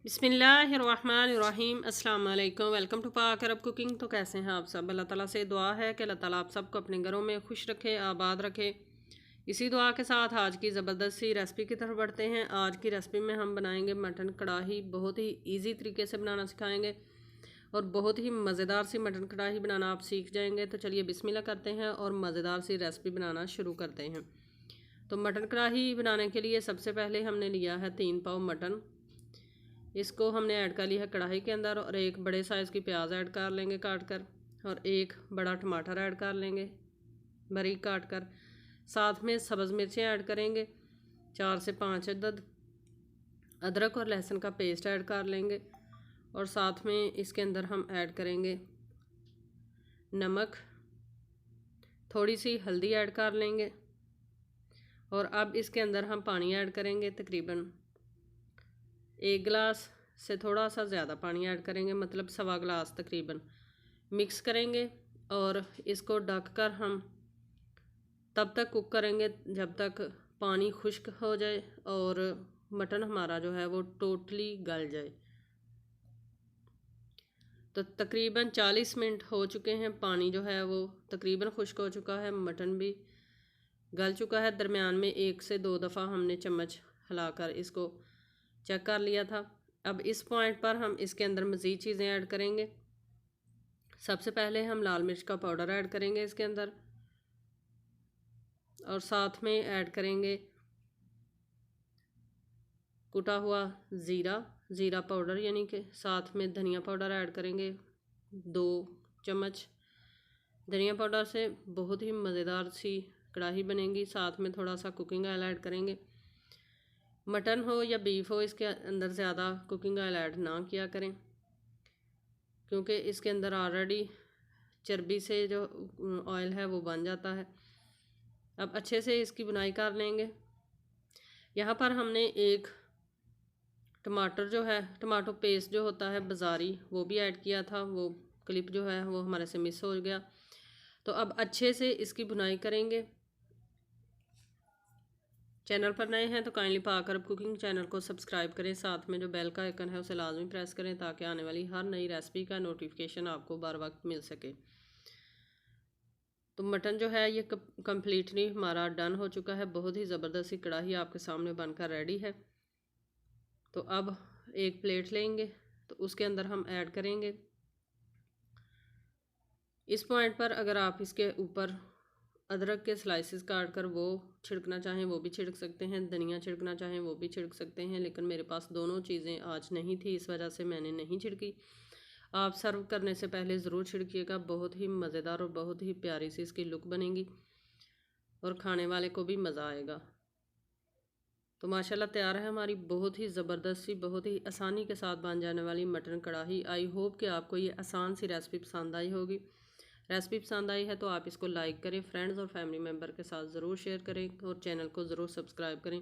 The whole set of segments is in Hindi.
बिस्मिल्लाहिर्रहमानिर्रहीम अस्सलाम वालेकुम। वेलकम टू पाक अरब कुकिंग। तो कैसे हैं आप सब? अल्लाह ताला से दुआ है कि अल्लाह ताला आप सबको अपने घरों में खुश रखे, आबाद रखे। इसी दुआ के साथ आज की ज़बरदस्त सी रेसिपी की तरफ बढ़ते हैं। आज की रेसिपी में हम बनाएंगे मटन कढ़ाई। बहुत ही ईजी तरीके से बनाना सिखाएंगे और बहुत ही मज़ेदार सी मटन कढ़ाई बनाना आप सीख जाएंगे। तो चलिए बिस्मिल्लाह करते हैं और मज़ेदार सी रेसिपी बनाना शुरू करते हैं। तो मटन कढ़ाई बनाने के लिए सबसे पहले हमने लिया है 3 पाव मटन। इसको हमने ऐड कर लिया है कढ़ाई के अंदर और एक बड़े साइज़ की प्याज ऐड कर लेंगे काट कर, और एक बड़ा टमाटर ऐड कर लेंगे बारीक काट कर। साथ में सब्ज़ मिर्चें ऐड करेंगे, 4 से 5 अदद। अदरक और लहसुन का पेस्ट ऐड कर लेंगे और साथ में इसके अंदर हम ऐड करेंगे नमक, थोड़ी सी हल्दी ऐड कर लेंगे। और अब इसके अंदर हम पानी ऐड करेंगे, तकरीबन 1 गिलास से थोड़ा सा ज़्यादा पानी ऐड करेंगे, मतलब 1.25 गिलास तकरीबन। मिक्स करेंगे और इसको ढककर हम तब तक कुक करेंगे जब तक पानी खुश्क हो जाए और मटन हमारा जो है वो टोटली गल जाए। तो तकरीबन 40 मिनट हो चुके हैं। पानी जो है वो तकरीबन खुश्क हो चुका है, मटन भी गल चुका है। दरमियान में 1 से 2 दफ़ा हमने चम्मच हिलाकर इसको चेक कर लिया था। अब इस पॉइंट पर हम इसके अंदर मज़ीद चीज़ें ऐड करेंगे। सबसे पहले हम लाल मिर्च का पाउडर ऐड करेंगे इसके अंदर, और साथ में ऐड करेंगे कुटा हुआ ज़ीरा पाउडर, यानी कि साथ में धनिया पाउडर ऐड करेंगे 2 चम्मच। धनिया पाउडर से बहुत ही मज़ेदार सी कढ़ाई बनेगी। साथ में थोड़ा सा कुकिंग ऑयल ऐड करेंगे। मटन हो या बीफ हो, इसके अंदर ज़्यादा कुकिंग ऑयल ऐड ना किया करें, क्योंकि इसके अंदर ऑलरेडी चर्बी से जो ऑयल है वो बन जाता है। अब अच्छे से इसकी बुनाई कर लेंगे। यहाँ पर हमने एक टमाटर जो है, टमाटो पेस्ट जो होता है बाज़ारी, वो भी ऐड किया था। वो क्लिप जो है वो हमारे से मिस हो गया। तो अब अच्छे से इसकी बुनाई करेंगे। चैनल पर नए हैं तो काइंडली पाक अरब कुकिंग चैनल को सब्सक्राइब करें। साथ में जो बेल का आइकन है उसे लाजमी प्रेस करें ताकि आने वाली हर नई रेसिपी का नोटिफिकेशन आपको बर वक्त मिल सके। तो मटन जो है ये कम्प्लीटली हमारा डन हो चुका है। बहुत ही ज़बरदस्त सी कढ़ाई आपके सामने बनकर रेडी है। तो अब एक प्लेट लेंगे तो उसके अंदर हम ऐड करेंगे। इस पॉइंट पर अगर आप इसके ऊपर अदरक के स्लाइसेस काट कर वो छिड़कना चाहें वो भी छिड़क सकते हैं, धनिया छिड़कना चाहें वो भी छिड़क सकते हैं, लेकिन मेरे पास दोनों चीज़ें आज नहीं थी, इस वजह से मैंने नहीं छिड़की। आप सर्व करने से पहले ज़रूर छिड़किएगा। बहुत ही मज़ेदार और बहुत ही प्यारी सी इसकी लुक बनेगी और खाने वाले को भी मज़ा आएगा। तो माशाल्लाह तैयार है हमारी बहुत ही ज़बरदस्त सी, बहुत ही आसानी के साथ बन जाने वाली मटन कढ़ाई। आई होप कि आपको ये आसान सी रेसिपी पसंद आई होगी। रेसिपी पसंद आई है तो आप इसको लाइक करें, फ्रेंड्स और फैमिली मेम्बर के साथ ज़रूर शेयर करें और चैनल को ज़रूर सब्सक्राइब करें।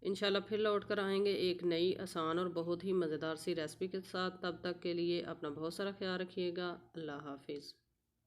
इंशाल्लाह फिर लौट कर आएंगे एक नई आसान और बहुत ही मज़ेदार सी रेसिपी के साथ। तब तक के लिए अपना बहुत सारा ख्याल रखिएगा। अल्लाह हाफिज़।